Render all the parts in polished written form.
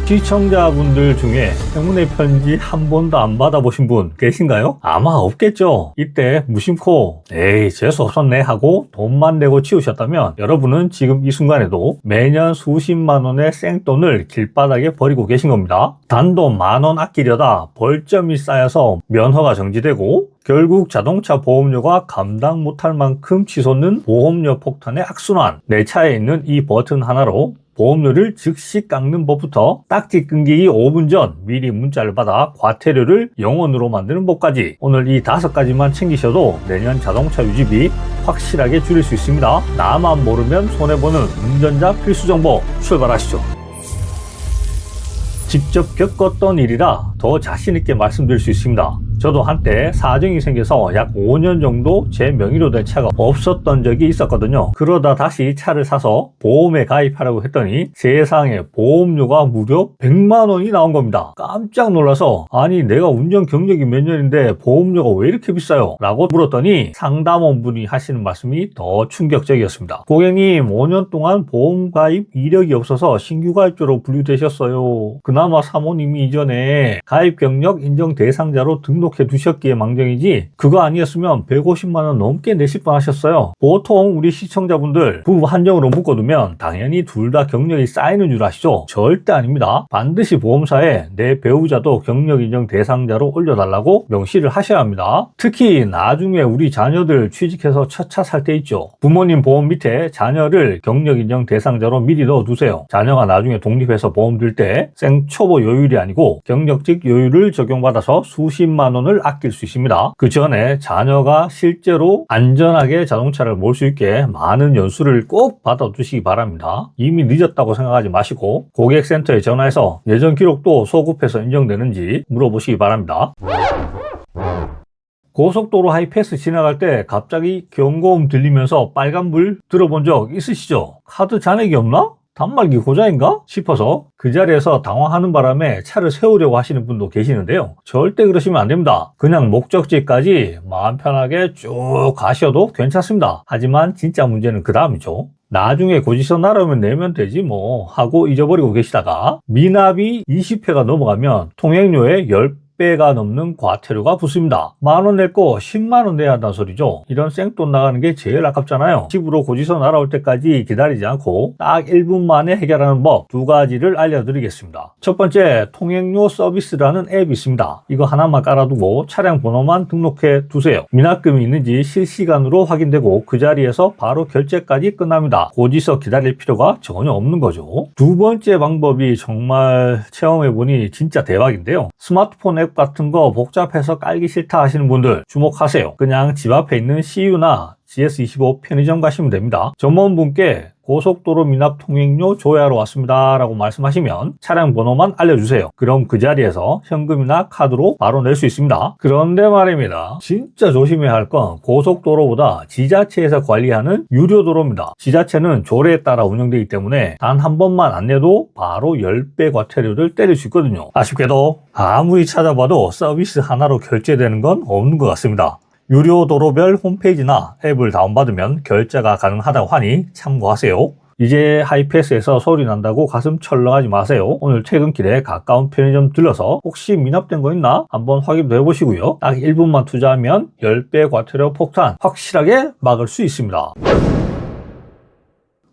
시청자분들 중에 행운의 편지 한 번도 안 받아보신 분 계신가요? 아마 없겠죠. 이때 무심코 에이 재수 없었네 하고 돈만 내고 치우셨다면 여러분은 지금 이 순간에도 매년 수십만 원의 생돈을 길바닥에 버리고 계신 겁니다. 단돈 10,000원 아끼려다 벌점이 쌓여서 면허가 정지되고 결국 자동차 보험료가 감당 못할 만큼 치솟는 보험료 폭탄의 악순환. 내 차에 있는 이 버튼 하나로 보험료를 즉시 깎는 법부터 딱지 끊기기 5분 전 미리 문자를 받아 과태료를 0원으로 만드는 법까지 오늘 이 5가지만 챙기셔도 내년 자동차 유지비 확실하게 줄일 수 있습니다. 나만 모르면 손해보는 운전자 필수정보 출발하시죠. 직접 겪었던 일이라 더 자신있게 말씀드릴 수 있습니다. 저도 한때 사정이 생겨서 약 5년 정도 제 명의로 된 차가 없었던 적이 있었거든요. 그러다 다시 차를 사서 보험에 가입하라고 했더니 세상에 보험료가 무려 100만 원이 나온 겁니다. 깜짝 놀라서 아니 내가 운전 경력이 몇 년인데 보험료가 왜 이렇게 비싸요? 라고 물었더니 상담원분이 하시는 말씀이 더 충격적이었습니다. 고객님 5년 동안 보험 가입 이력이 없어서 신규 가입자로 분류되셨어요. 그나마 사모님이 이전에 가입 경력 인정 대상자로 등록해 두셨기에 망정이지 그거 아니었으면 150만 원 넘게 내실 뻔하셨어요. 보통 우리 시청자분들 부부 한정으로 묶어두면 당연히 둘 다 경력이 쌓이는 줄 아시죠? 절대 아닙니다. 반드시 보험사에 내 배우자도 경력 인정 대상자로 올려달라고 명시를 하셔야 합니다. 특히 나중에 우리 자녀들 취직해서 첫 차 살 때 있죠. 부모님 보험 밑에 자녀를 경력 인정 대상자로 미리 넣어두세요. 자녀가 나중에 독립해서 보험 들 때 생초보 요율이 아니고 경력직 요율을 적용받아서 수십만 원을 아낄 수 있습니다. 그 전에 자녀가 실제로 안전하게 자동차를 몰 수 있게 많은 연수를 꼭 받아두시기 바랍니다. 이미 늦었다고 생각하지 마시고 고객센터에 전화해서 예전 기록도 소급해서 인정되는지 물어보시기 바랍니다. 고속도로 하이패스 지나갈 때 갑자기 경고음 들리면서 빨간불 들어본 적 있으시죠? 카드 잔액이 없나? 단말기 고장인가? 싶어서 그 자리에서 당황하는 바람에 차를 세우려고 하시는 분도 계시는데요. 절대 그러시면 안 됩니다. 그냥 목적지까지 마음 편하게 쭉 가셔도 괜찮습니다. 하지만 진짜 문제는 그 다음이죠. 나중에 고지서 날아오면 내면 되지 뭐 하고 잊어버리고 계시다가 미납이 20회가 넘어가면 통행료의 10배가 넘는 과태료가 붙습니다. 10,000원 냈고 10만원 내야 한다는 소리죠. 이런 생돈 나가는 게 제일 아깝잖아요. 집으로 고지서 날아올 때까지 기다리지 않고 딱 1분 만에 해결하는 법 2가지를 알려드리겠습니다. 첫 번째, 통행료 서비스라는 앱이 있습니다. 이거 하나만 깔아두고 차량 번호만 등록해 두세요. 미납금이 있는지 실시간으로 확인되고 그 자리에서 바로 결제까지 끝납니다. 고지서 기다릴 필요가 전혀 없는 거죠. 두 번째 방법이 정말 체험해보니 진짜 대박인데요. 스마트폰 앱 같은 거 복잡해서 깔기 싫다 하시는 분들 주목하세요. 그냥 집 앞에 있는 CU나 GS25 편의점 가시면 됩니다. 점원분께 고속도로 미납 통행료 조회하러 왔습니다 라고 말씀하시면 차량 번호만 알려주세요. 그럼 그 자리에서 현금이나 카드로 바로 낼 수 있습니다. 그런데 말입니다. 진짜 조심해야 할 건 고속도로보다 지자체에서 관리하는 유료도로입니다. 지자체는 조례에 따라 운영되기 때문에 단 한 번만 안 내도 바로 10배 과태료를 때릴 수 있거든요. 아쉽게도 아무리 찾아봐도 서비스 하나로 결제되는 건 없는 것 같습니다. 유료 도로별 홈페이지나 앱을 다운받으면 결제가 가능하다고 하니 참고하세요. 이제 하이패스에서 소리 난다고 가슴 철렁하지 마세요. 오늘 퇴근길에 가까운 편의점 들러서 혹시 미납된 거 있나 한번 확인도 해보시고요. 딱 1분만 투자하면 10배 과태료 폭탄 확실하게 막을 수 있습니다.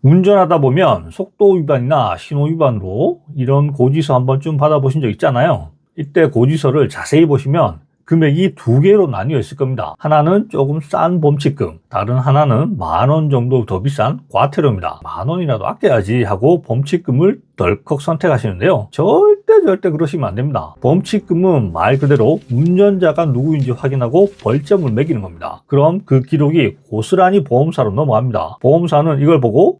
운전하다 보면 속도 위반이나 신호 위반으로 이런 고지서 한 번쯤 받아보신 적 있잖아요. 이때 고지서를 자세히 보시면 금액이 2개로 나뉘어 있을 겁니다. 하나는 조금 싼 범칙금, 다른 하나는 10,000원 정도 더 비싼 과태료입니다. 10,000원이라도 아껴야지 하고 범칙금을 덜컥 선택하시는데요. 절대 그러시면 안 됩니다. 범칙금은 말 그대로 운전자가 누구인지 확인하고 벌점을 매기는 겁니다. 그럼 그 기록이 고스란히 보험사로 넘어갑니다. 보험사는 이걸 보고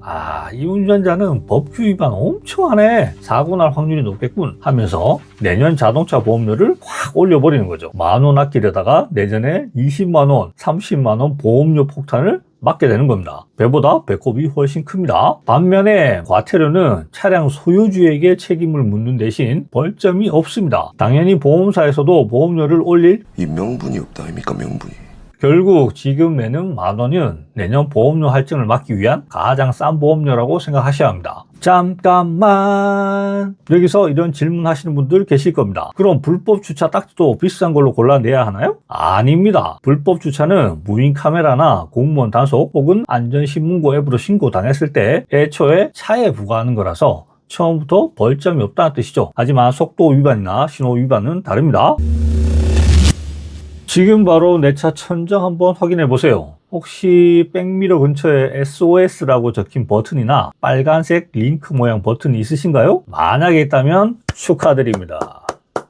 이 운전자는 법규 위반 엄청 하네, 사고 날 확률이 높겠군 하면서 내년 자동차 보험료를 확 올려버리는 거죠. 10,000원 아끼려다가 내년에 20만원, 30만원 보험료 폭탄을 맞게 되는 겁니다. 배보다 배꼽이 훨씬 큽니다. 반면에 과태료는 차량 소유주에게 책임을 묻는 대신 벌점이 없습니다. 당연히 보험사에서도 보험료를 올릴 이 명분이 없다 아닙니까? 명분이. 결국 지금 내는 10,000원은 내년 보험료 할증을 막기 위한 가장 싼 보험료라고 생각하셔야 합니다. 잠깐만, 여기서 이런 질문 하시는 분들 계실 겁니다. 그럼 불법 주차 딱지도 비싼 걸로 골라내야 하나요? 아닙니다. 불법 주차는 무인 카메라나 공무원 단속 혹은 안전신문고 앱으로 신고 당했을 때 애초에 차에 부과하는 거라서 처음부터 벌점이 없다는 뜻이죠. 하지만 속도 위반이나 신호 위반은 다릅니다. 지금 바로 내 차 천장 한번 확인해 보세요. 혹시 백미러 근처에 SOS라고 적힌 버튼이나 빨간색 링크 모양 버튼이 있으신가요? 만약에 있다면 축하드립니다.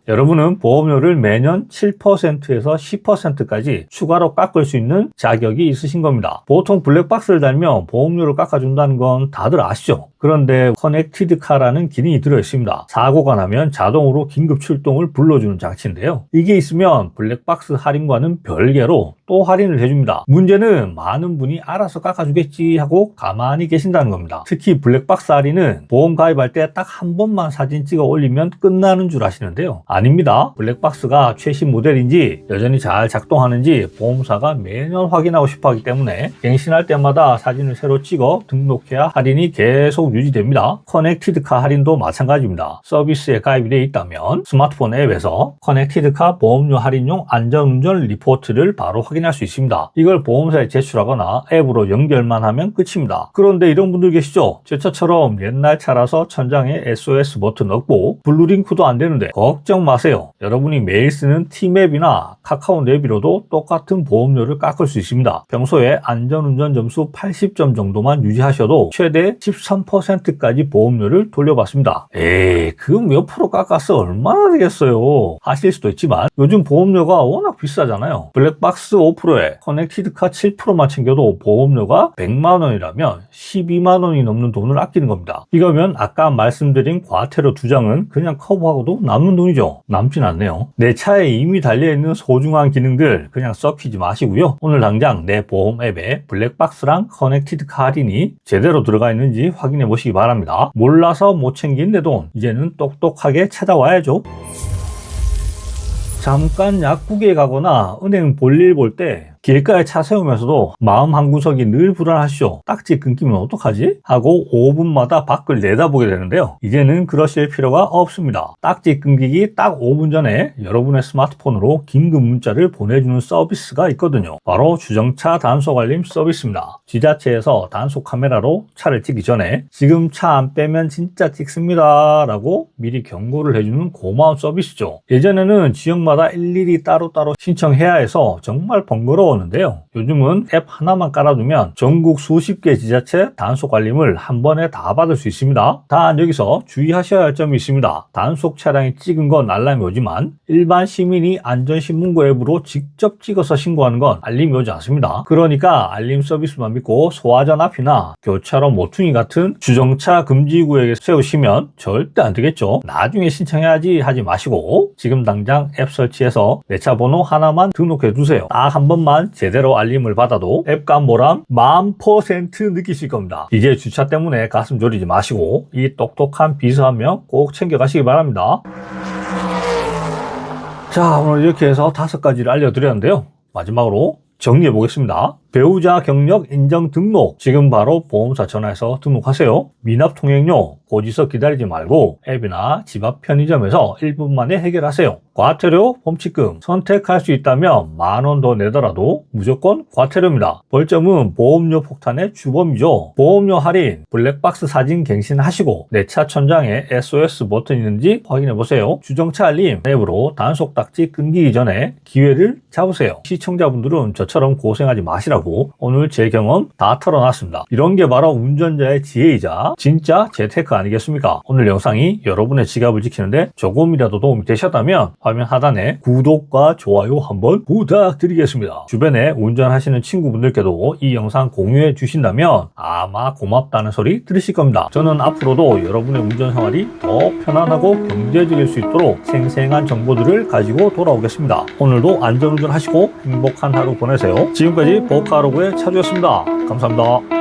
여러분은 보험료를 매년 7%에서 10%까지 추가로 깎을 수 있는 자격이 있으신 겁니다. 보통 블랙박스를 달면 보험료를 깎아준다는 건 다들 아시죠? 그런데 커넥티드 카라는 기능이 들어있습니다. 사고가 나면 자동으로 긴급 출동을 불러주는 장치인데요. 이게 있으면 블랙박스 할인과는 별개로 또 할인을 해줍니다. 문제는 많은 분이 알아서 깎아주겠지 하고 가만히 계신다는 겁니다. 특히 블랙박스 할인은 보험 가입할 때 딱 한 번만 사진 찍어 올리면 끝나는 줄 아시는데요. 아닙니다. 블랙박스가 최신 모델인지 여전히 잘 작동하는지 보험사가 매년 확인하고 싶어 하기 때문에 갱신할 때마다 사진을 새로 찍어 등록해야 할인이 계속 유지됩니다. 커넥티드카 할인도 마찬가지입니다. 서비스에 가입이 되어 있다면 스마트폰 앱에서 커넥티드카 보험료 할인용 안전운전 리포트를 바로 확인할 수 있습니다. 이걸 보험사에 제출하거나 앱으로 연결만 하면 끝입니다. 그런데 이런 분들 계시죠? 제 차처럼 옛날 차라서 천장에 SOS 버튼 없고 블루링크도 안 되는데 걱정 마세요. 여러분이 매일 쓰는 T맵이나 카카오 내비로도 똑같은 보험료를 깎을 수 있습니다. 평소에 안전운전 점수 80점 정도만 유지하셔도 최대 13%까지 보험료를 돌려받습니다. 에이, 그 몇 프로 깎아서 얼마나 되겠어요? 하실 수도 있지만 요즘 보험료가 워낙 비싸잖아요. 블랙박스 5%에 커넥티드카 7%만 챙겨도 보험료가 100만 원이라면 12만 원이 넘는 돈을 아끼는 겁니다. 이거면 아까 말씀드린 과태료 2장은 그냥 커버하고도 남는 돈이죠. 남진 않네요. 내 차에 이미 달려있는 소중한 기능들 그냥 썩히지 마시고요. 오늘 당장 내 보험 앱에 블랙박스랑 커넥티드카 할인이 제대로 들어가 있는지 확인해 보시기 바랍니다. 몰라서 못 챙긴 내 돈 이제는 똑똑하게 찾아와야죠. 잠깐 약국에 가거나 은행 볼일 볼 때 길가에 차 세우면서도 마음 한구석이 늘 불안하시죠. 딱지 끊기면 어떡하지? 하고 5분마다 밖을 내다보게 되는데요. 이제는 그러실 필요가 없습니다. 딱지 끊기기 딱 5분 전에 여러분의 스마트폰으로 긴급 문자를 보내주는 서비스가 있거든요. 바로 주정차 단속 알림 서비스입니다. 지자체에서 단속 카메라로 차를 찍기 전에 지금 차 안 빼면 진짜 찍습니다 라고 미리 경고를 해주는 고마운 서비스죠. 예전에는 지역마다 일일이 따로따로 신청해야 해서 정말 번거로웠는데요. 요즘은 앱 하나만 깔아두면 전국 수십 개 지자체 단속 알림을 한 번에 다 받을 수 있습니다. 단 여기서 주의하셔야 할 점이 있습니다. 단속 차량이 찍은 건 알람이 오지만 일반 시민이 안전신문고 앱으로 직접 찍어서 신고하는 건 알림이 오지 않습니다. 그러니까 알림 서비스만 믿고 소화전 앞이나 교차로 모퉁이 같은 주정차 금지구역에 세우시면 절대 안 되겠죠. 나중에 신청해야지 하지 마시고 지금 당장 앱 설치해서 내 차 번호 하나만 등록해 두세요. 딱 한 번만 제대로 알림을 받아도 앱감 보람 1000% 느끼실 겁니다. 이제 주차 때문에 가슴 졸이지 마시고 이 똑똑한 비서 한 명 꼭 챙겨가시기 바랍니다. 자, 오늘 이렇게 해서 5가지를 알려드렸는데요. 마지막으로 정리해 보겠습니다. 배우자 경력 인정 등록 지금 바로 보험사 전화해서 등록하세요. 미납 통행료 고지서 기다리지 말고 앱이나 집 앞 편의점에서 1분 만에 해결하세요. 과태료 범칙금 선택할 수 있다면 10,000원 더 내더라도 무조건 과태료입니다. 벌점은 보험료 폭탄의 주범이죠. 보험료 할인 블랙박스 사진 갱신하시고 내 차 천장에 SOS 버튼 있는지 확인해 보세요. 주정차 알림 앱으로 단속 딱지 끊기기 전에 기회를 잡으세요. 시청자분들은 저처럼 고생하지 마시라고 오늘 제 경험 다 털어놨습니다. 이런 게 바로 운전자의 지혜이자 진짜 재테크 아니겠습니까? 오늘 영상이 여러분의 지갑을 지키는데 조금이라도 도움이 되셨다면 화면 하단에 구독과 좋아요 한번 부탁드리겠습니다. 주변에 운전하시는 친구분들께도 이 영상 공유해 주신다면 아마 고맙다는 소리 들으실 겁니다. 저는 앞으로도 여러분의 운전 생활이 더 편안하고 경제적일 수 있도록 생생한 정보들을 가지고 돌아오겠습니다. 오늘도 안전운전 하시고 행복한 하루 보내세요. 지금까지 보카로그의 차주였습니다. 감사합니다.